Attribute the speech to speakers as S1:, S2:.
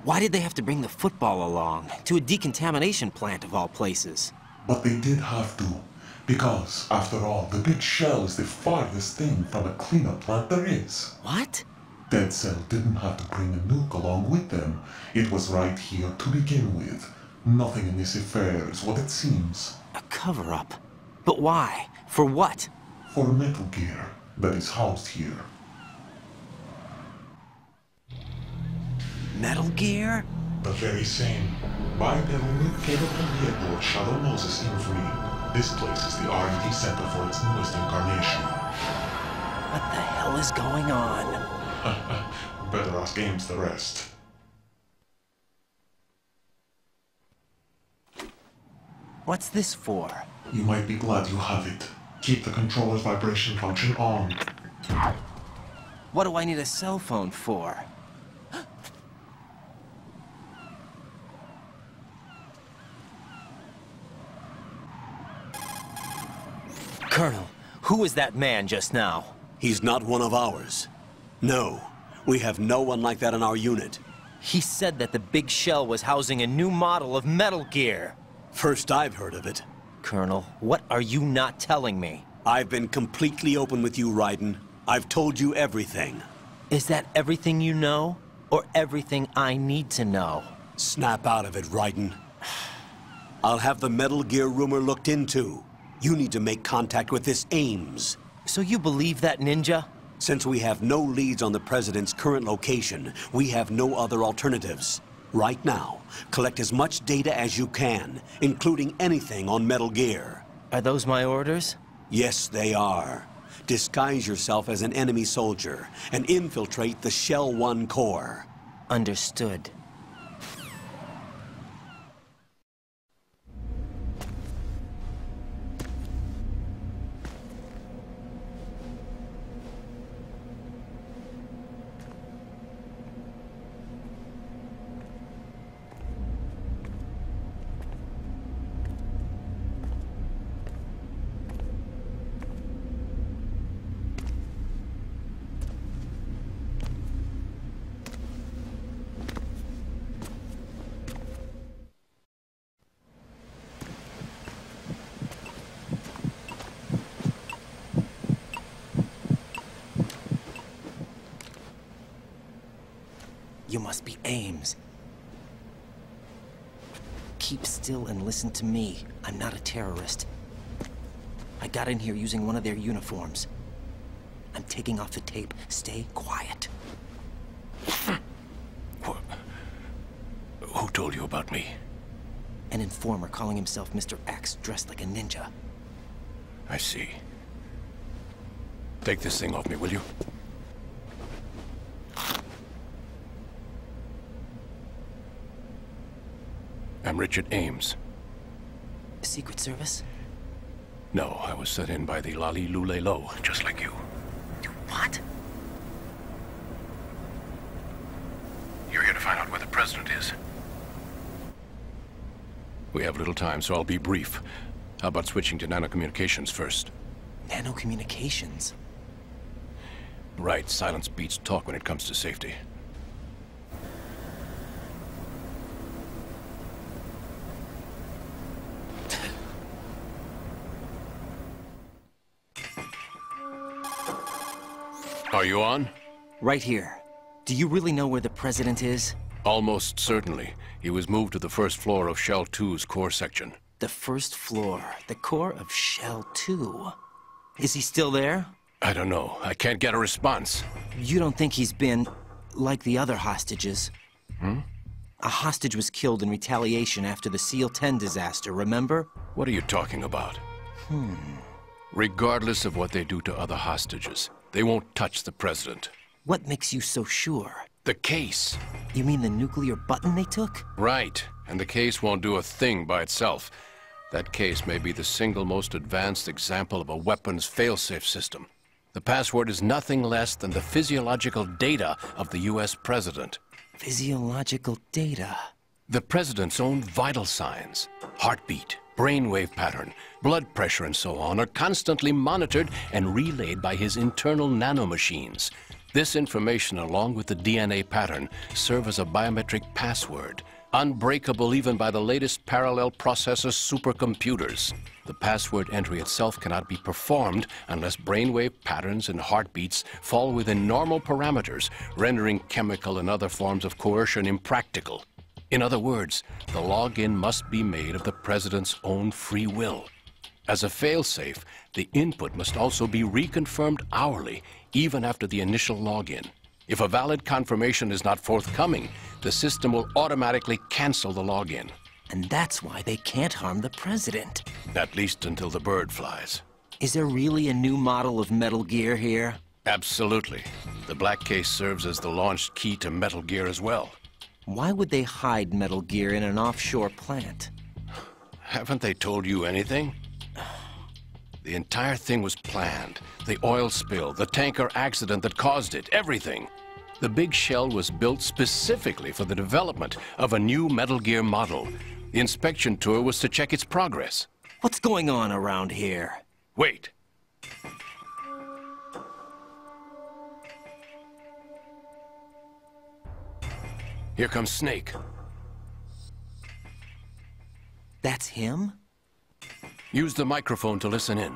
S1: Why did they have to bring the football along? To a decontamination plant of all places.
S2: But they did have to. Because, after all, the big shell is the farthest thing from a cleanup plant there is.
S1: What?
S2: Dead Cell didn't have to bring a nuke along with them. It was right here to begin with. Nothing in this affair is what it seems.
S1: A cover-up? But why? For what?
S2: For Metal Gear that is housed here.
S1: Metal Gear?
S2: The very same. Bipedal nuke cable from the airport Shadow Moses Infrared. This place is the R&D center for its newest incarnation.
S1: What the hell is going on?
S2: Better ask Ames the rest.
S1: What's this for?
S2: You might be glad you have it. Keep the controller's vibration function on.
S1: What do I need a cell phone for? Colonel, who was that man just now?
S3: He's not one of ours. No, we have no one like that in our unit.
S1: He said that the big shell was housing a new model of Metal Gear.
S3: First I've heard of it.
S1: Colonel, what are you not telling me?
S3: I've been completely open with you, Raiden. I've told you everything.
S1: Is that everything you know? Or everything I need to know?
S3: Snap out of it, Raiden. I'll have the Metal Gear rumor looked into. You need to make contact with this Ames.
S1: So you believe that ninja?
S3: Since we have no leads on the President's current location, we have no other alternatives. Right now, collect as much data as you can, including anything on Metal Gear.
S1: Are those my orders?
S3: Yes, they are. Disguise yourself as an enemy soldier and infiltrate the Shell 1 core.
S1: Understood. You must be Ames. Keep still and listen to me. I'm not a terrorist. I got in here using one of their uniforms. I'm taking off the tape. Stay quiet.
S4: Who told you about me?
S1: An informer calling himself Mr. X, dressed like a ninja.
S4: I see. Take this thing off me, will you? I'm Richard Ames.
S1: Secret Service?
S4: No, I was set in by the Lali Lule Lo, just like you.
S1: You what?
S4: You're here to find out where the President is. We have little time, so I'll be brief. How about switching to nanocommunications first?
S1: Nanocommunications?
S4: Right, silence beats talk when it comes to safety. Are you on?
S1: Right here. Do you really know where the President is?
S4: Almost certainly. He was moved to the first floor of Shell 2's core section.
S1: The first floor. The core of Shell 2. Is he still there?
S4: I don't know. I can't get a response.
S1: You don't think he's been like the other hostages?
S4: Hmm?
S1: A hostage was killed in retaliation after the SEAL 10 disaster, remember?
S4: What are you talking about? Regardless of what they do to other hostages, they won't touch the President.
S1: What makes you so sure?
S4: The case.
S1: You mean the nuclear button they took?
S4: Right. And the case won't do a thing by itself. That case may be the single most advanced example of a weapons failsafe system. The password is nothing less than the physiological data of the US President.
S1: Physiological data?
S4: The President's own vital signs, heartbeat, brainwave pattern, blood pressure and so on are constantly monitored and relayed by his internal nanomachines. This information, along with the DNA pattern, serve as a biometric password, unbreakable even by the latest parallel processor supercomputers. The password entry itself cannot be performed unless brainwave patterns and heartbeats fall within normal parameters, rendering chemical and other forms of coercion impractical. In other words, the login must be made of the president's own free will. As a failsafe, the input must also be reconfirmed hourly, even after the initial login. If a valid confirmation is not forthcoming, the system will automatically cancel the login.
S1: And that's why they can't harm the president.
S4: At least until the bird flies.
S1: Is there really a new model of Metal Gear here?
S4: Absolutely. The black case serves as the launch key to Metal Gear as well.
S1: Why would they hide Metal Gear in an offshore plant?
S4: Haven't they told you anything? The entire thing was planned. The oil spill, the tanker accident that caused it, everything. The big shell was built specifically for the development of a new Metal Gear model. The inspection tour was to check its progress.
S1: What's going on around here?
S4: Wait. Here comes Snake.
S1: That's him?
S4: Use the microphone to listen in.